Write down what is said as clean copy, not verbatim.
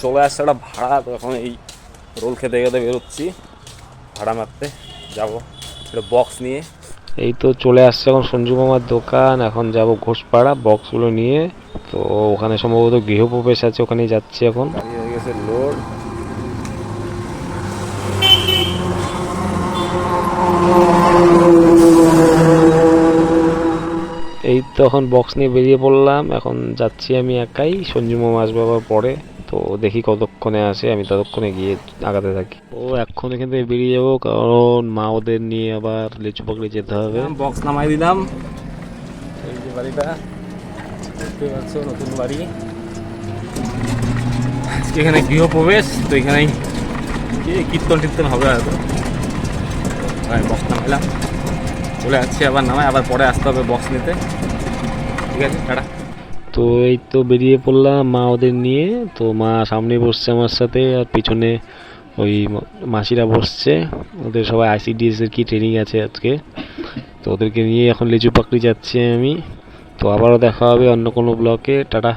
চলে আসছে একটা ভাড়া, তো এখন এই রোল খেতে খেতে বেরোচ্ছি ভাড়া মারতে যাবো একটা বক্স নিয়ে। এই তো চলে আসছে এখন সঞ্জু মামার দোকান, এখন যাব ঘোষপাড়া বক্সগুলো নিয়ে। তো ওখানে সম্ভবত গৃহপ্রবেশ আছে, ওখানেই যাচ্ছি এখন। হয়ে গেছে লোড। এই তো এখন বক্স নিয়ে বেরিয়ে পড়লাম, এখন যাচ্ছি আমি একাই, সঞ্জু মামা আসবে আবার পরে। তো দেখি কতক্ষণে আসে, আমি ততক্ষণে গিয়ে আগাতে থাকি। ও এখন এখান থেকে বেরিয়ে যাবো, কারণ মা ওদের নিয়ে আবার লিচু পাকড়ি যেতে হবে। বক্স নামাই দিলাম, এই যে বাড়িটা দেখতে পাচ্ছ, নতুন বাড়ি। এখানে গৃহপ্রবেশ, তো এখানেই কীর্তন টীর্তন হবে হয়তো। বক্স নামাইলাম, চলে যাচ্ছি আবার নামায়, আবার পরে আসতে হবে বক্স নিতে। ঠিক আছে, টাটা। তো এই তো বেরিয়ে পড়লাম মা ওদের নিয়ে। তো মা সামনে বসছে আমার সাথে, আর পিছনে ওই মাসিরা বসছে। ওদের সবাই ICDS এর কি ট্রেনিং আছে আজকে, তো ওদেরকে নিয়ে এখন লিচু পাকড়ি যাচ্ছি আমি। তো আবারও দেখা হবে অন্য কোনো ব্লকে, টাটা।